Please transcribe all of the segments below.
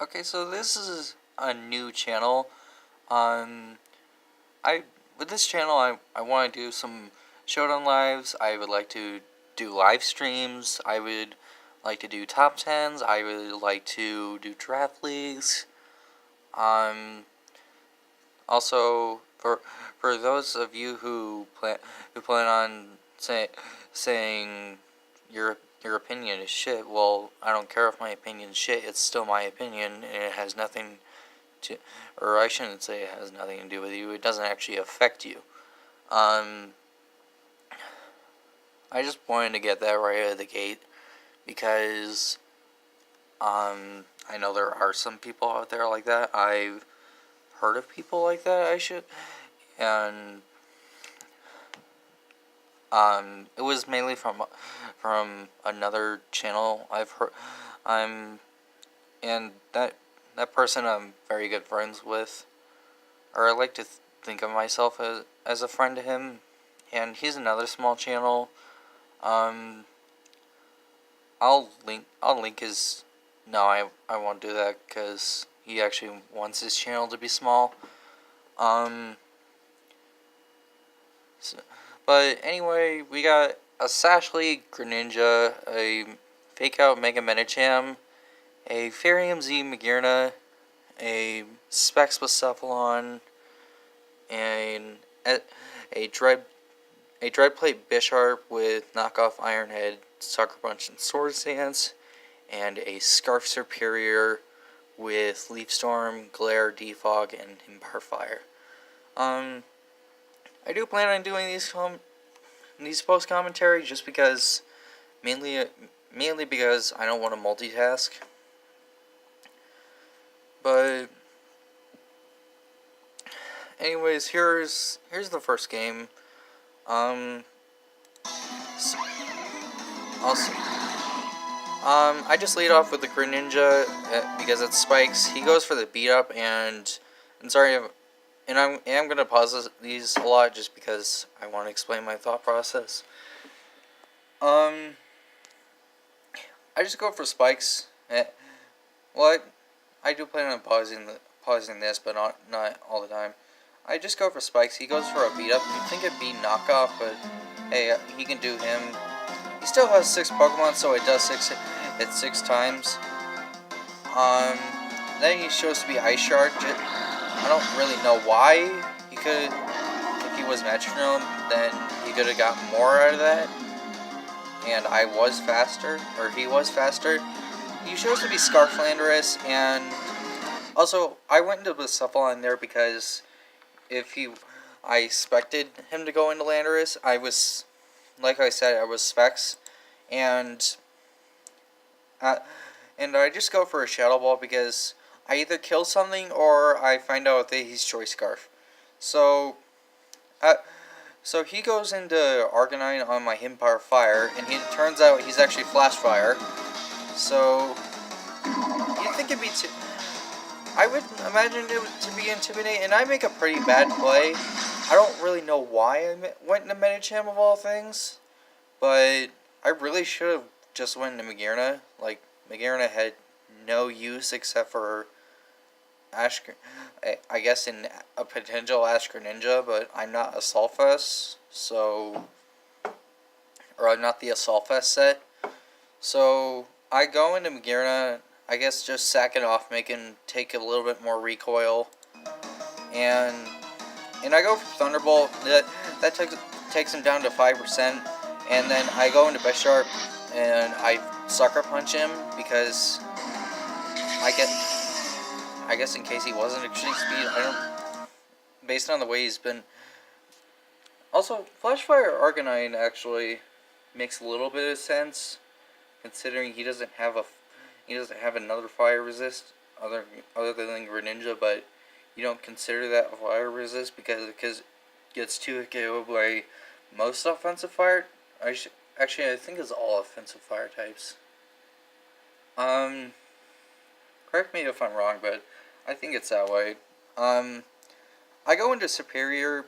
Okay, so this is a new channel. Um, I with this channel, I want to do some Showdown lives. I would like to do live streams. I would like to do top tens. I would like to do draft leagues. Also for those of you who plan on saying your opinion is shit, well, I don't care if my opinion is shit. It's still my opinion, and it has nothing to, or I shouldn't say it has nothing to do with you. It doesn't actually affect you. I just wanted to get that right out of the gate because I know there are some people out there like that. I've heard of people like that. And it was mainly from another channel I've heard. And that person I'm very good friends with, or I like to think of myself as a friend to him. And he's another small channel. I'll link his. No, I won't do that because he actually wants his channel to be small. But anyway, we got a Sash League Greninja, a Fake Out Mega Medicham, a Fairium Z Magearna, a Specs Blacephalon, and a Dread Plate Bisharp with knockoff Iron Head, Sucker Punch, and Sword Stance, and a Scarf Serperior with Leaf Storm, Glare, Defog, and Himbar Fire. I do plan on doing these post commentary just because, mainly because I don't want to multitask. But anyways, here's the first game. I just lead off with the Greninja because it spikes. He goes for the beat up, and I'm sorry, and I am going to pause these a lot just because I want to explain my thought process. I just go for spikes. Well, I do plan on pausing this, but not all the time. I just go for spikes. He goes for a beat up. You'd think it'd be knockoff, but hey, he can do him. He still has 6 Pokemon, so it does hit 6 times. Then he shows to be Ice Shard. I don't really know why. He could, if he was Metronome, then he could have gotten more out of that. And I was faster, or he was faster. He shows to be Scarflandorus, and also I went into Blacephalon there because I expected him to go into Landorus. Like I said, I was Specs, and I just go for a Shadow Ball because I either kill something or I find out that he's Choice Scarf. So he goes into Arcanine on my Himbar Fire, and it turns out he's actually Flash Fire. So you'd think it'd be I would imagine it to be Intimidate, and I make a pretty bad play. I don't really know why I went into Medicham of all things, but I really should have just went into Magearna. Like, Magearna had no use except for I guess in a potential Ash Greninja, but I'm not a Assaultfest, or I'm not the Assaultfest set. So I go into Magearna, I guess just sack it off, take a little bit more recoil, and I go for Thunderbolt. That takes him down to 5%, and then I go into Bisharp and I Sucker Punch him because I guess in case he wasn't Extreme Speed, based on the way he's been. Also, Flash Fire Arcanine actually makes a little bit of sense, considering he doesn't have another fire resist other than Greninja, but you don't consider that a fire resist because it gets 2 KO by most offensive fire. Actually, I think it's all offensive fire types. Correct me if I'm wrong, but I think it's that way. I go into Serperior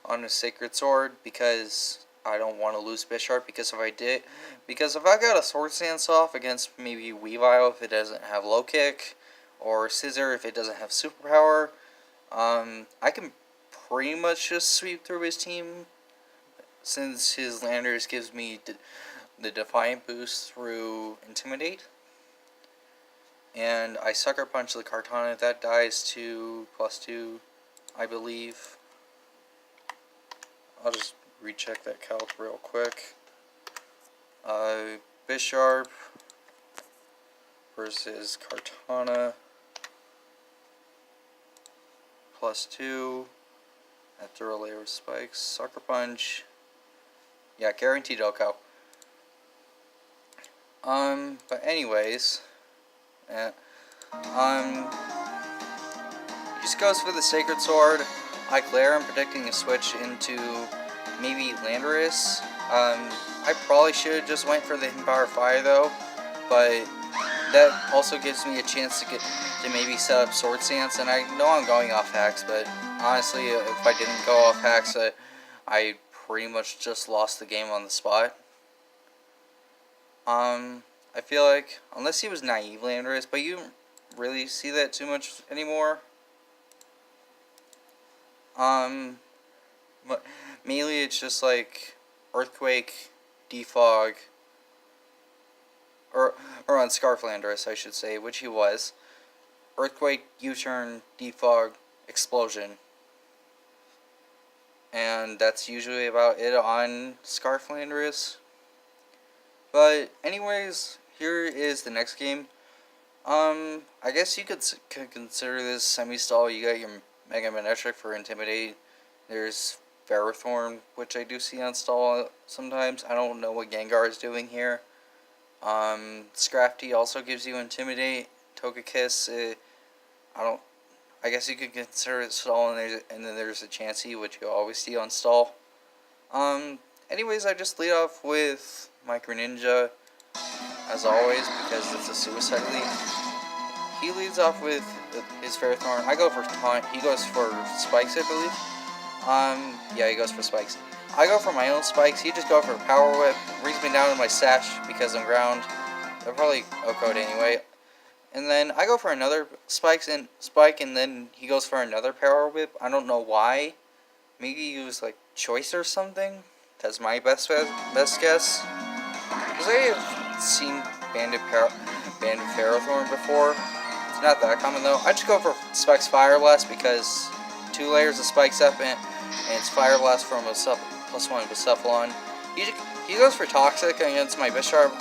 on a Sacred Sword because I don't want to lose Bisharp, because if I got a Sword Stance off against maybe Weavile if it doesn't have low kick, or Scissor if it doesn't have superpower. I can pretty much just sweep through his team since his Landers gives me the Defiant boost through Intimidate. And I Sucker Punch the Kartana. That dies to +2, I believe. I'll just recheck that calc real quick. Bisharp versus Kartana. +2. After a layer of spikes. Sucker Punch. Yeah, guaranteed Oko. But anyways, he just goes for the Sacred Sword. I Glare. I'm predicting a switch into maybe Landorus. I probably should have just went for the Himpower Fire though, but that also gives me a chance to maybe set up Sword Stance, and I know I'm going off hacks, but honestly, if I didn't go off hacks, I pretty much just lost the game on the spot. I feel like, unless he was naive Landorus, but you don't really see that too much anymore. But mainly it's just like Earthquake, Defog, or on Scarf Landorus, I should say, which he was. Earthquake, U-turn, Defog, Explosion. And that's usually about it on Scarf Landorus. But anyways, here is the next game. I guess you could consider this semi-stall. You got your Mega Manectric for Intimidate. There's Ferrothorn, which I do see on stall sometimes. I don't know what Gengar is doing here. Scrafty also gives you Intimidate. Togekiss, I guess you could consider it stall, and then there's a Chansey, which you always see on stall. Anyways, I just lead off with my Greninja, as always, because it's a Suicide Lead. He leads off with his Ferrothorn. I go for Taunt. He goes for Spikes, I believe. Yeah, he goes for Spikes. I go for my own Spikes. He just go for Power Whip. Brings me down to my Sash because I'm ground. They're probably O-code anyway. And then I go for another Spike, and then he goes for another Power Whip. I don't know why. Maybe he was like choice or something. That's my best guess. Because I have seen Banded Ferrothorn before. It's not that common though. I just go for Spike's Fire Blast because 2 layers of Spikes up and it's Fire Blast from a +1 Blacephalon. He goes for Toxic against my Bisharp.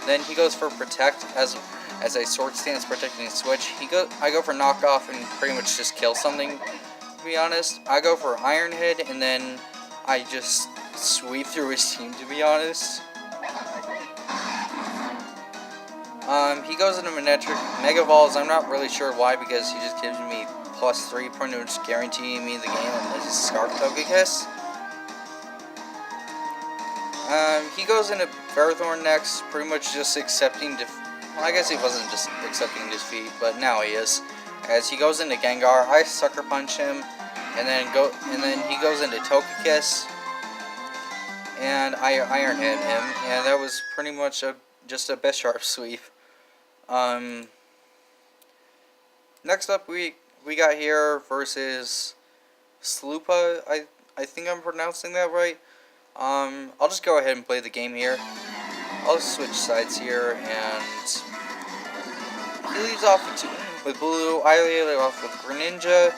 Then he goes for Protect as a Sword Stance protecting a switch. I go for Knock Off and pretty much just kill something, to be honest. I go for Iron Head and then I just sweep through his team, to be honest. He goes into Manectric. Mega Evolves, I'm not really sure why, because he just gives me +3, pretty much guaranteeing me the game unless he's Scarf Togekiss. He goes into Ferrothorn next, pretty much just accepting well, I guess he wasn't just accepting defeat, but now he is. As he goes into Gengar, I Sucker Punch him, and then he goes into Togekiss, and I Iron Hit him, and that was pretty much just a Bisharp sweep. Next up, we got here versus Slupa. I think I'm pronouncing that right. I'll just go ahead and play the game here. I'll just switch sides here, and he leads off with Blue. I lead off with Greninja.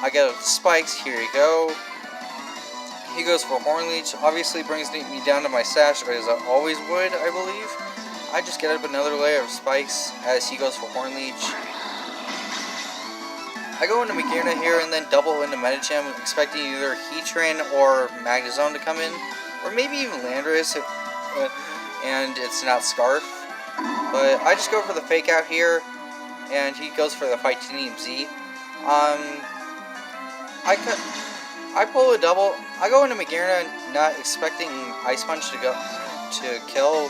I get up the Spikes. Here you go. He goes for Horn Leech. Obviously brings me down to my Sash, as I always would, I believe. I just get up another layer of Spikes as he goes for Horn Leech. I go into Magearna here and then double into Medicham, expecting either Heatran or Magnezone to come in, or maybe even Landorus, and it's not Scarf. But I just go for the Fake Out here, and he goes for the Titanium Z. I pull a double. I go into Magearna, not expecting Ice Punch to kill,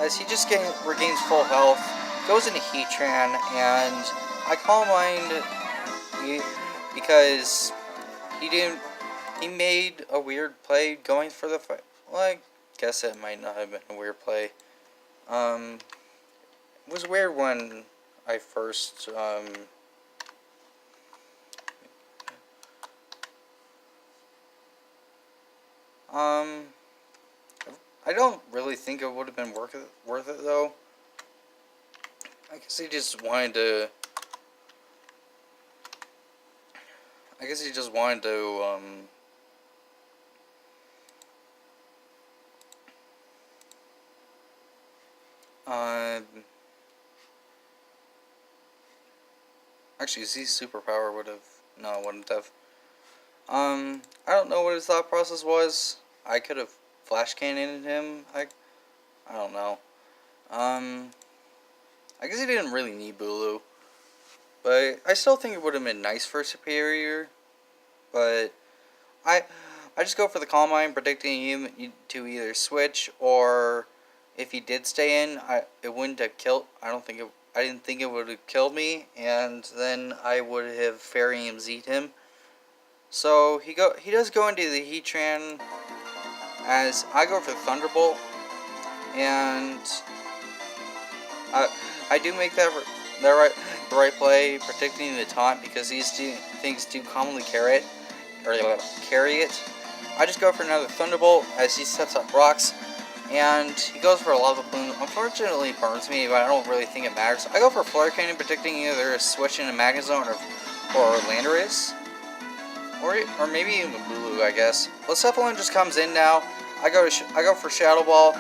as he just regains full health, goes into Heatran, and I Calm Mind because he made a weird play going for the fight. Well, I guess it might not have been a weird play. It was weird when I first I don't really think it would have been worth it though. I guess he just wanted to. I guess he just wanted to actually, Z's superpower would have. No, it wouldn't have. I don't know what his thought process was. I could have flash cannoned him. I don't know. I guess he didn't really need Bulu. But I still think it would have been nice for Serperior. But I just go for the Calm Mind, predicting him to either switch, or if he did stay in, it wouldn't have killed. I didn't think it would have killed me, and then I would have Fairium Z'd him. So he does go into the Heatran, as I go for the Thunderbolt, and I do make the right play, predicting the Taunt, because these things do commonly carry it. I just go for another Thunderbolt as he sets up rocks, and he goes for a Lava Plume. Unfortunately, it burns me, but I don't really think it matters. I go for Fleur Cannon, predicting either a switch into Magnezone or Landorus, or maybe even Bulu, I guess. Blacephalon just comes in now. I go for Shadow Ball,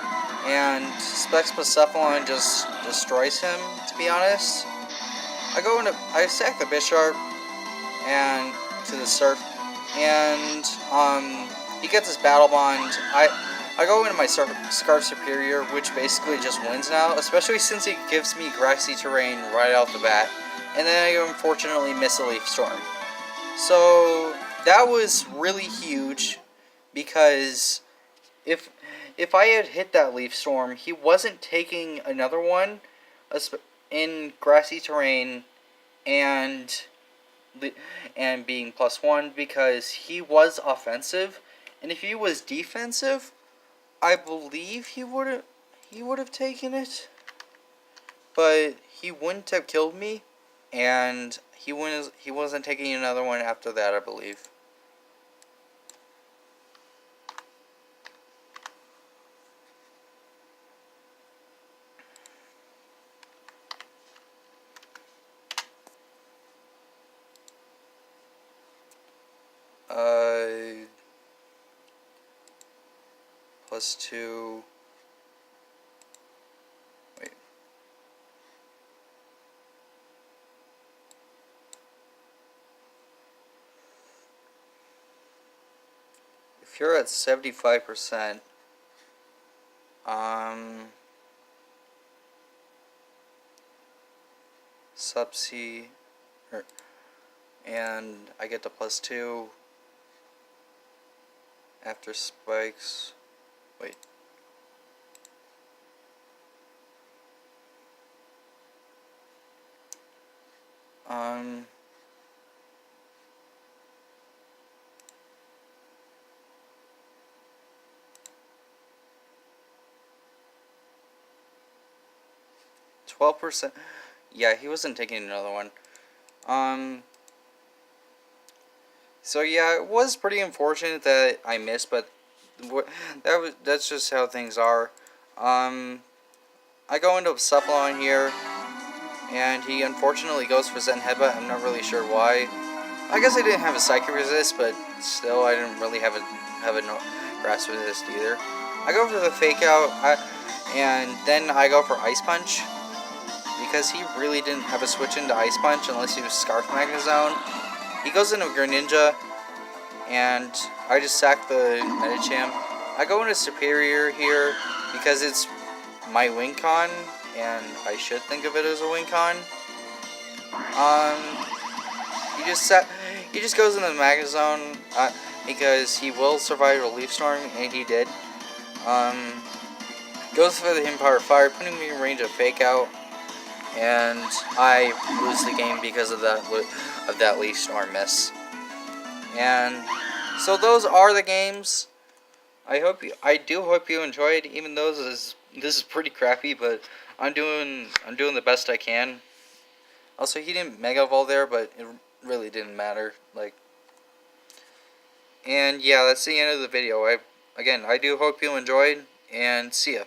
and Blacephalon just destroys him, to be honest. I sack the Bisharp and to the Surf, and he gets his Battle Bond. I go into my Scarf Superior, which basically just wins now, especially since he gives me grassy terrain right off the bat, and then I unfortunately miss a Leaf Storm. So that was really huge, because if I had hit that Leaf Storm, he wasn't taking another one in grassy terrain and being +1, because he was offensive, and if he was defensive, I believe he would have taken it, but he wouldn't have killed me, and he wasn't taking another one after that, I believe. +2. Wait. If you're at 75%, Subsea, and I get the +2 after spikes. Wait. Um. %. Yeah, he wasn't taking another one. So yeah, it was pretty unfortunate that I missed, but that's just how things are. I go into Blacephalon here, and he unfortunately goes for Zen Headbutt. I'm not really sure why. I guess I didn't have a Psychic Resist, but still, I didn't really have a Grass Resist either. I go for the Fake Out, and then I go for Ice Punch, because he really didn't have a switch into Ice Punch unless he was Scarf Magnezone. He goes into Greninja, and I just sack the Medicham. I go into Serperior here because it's my Wing Con, and I should think of it as a Wing Con. He just goes into the Magnezone because he will survive a Leaf Storm, and he did. Goes for the Empower Fire, putting me in range of Fake Out, and I lose the game because of that Leaf Storm miss. And so those are the games. I do hope you enjoyed, even though this is pretty crappy, but I'm doing the best I can. Also, he didn't Mega Evolve there, but it really didn't matter. Like, and yeah, that's the end of the video. I do hope you enjoyed, and see ya.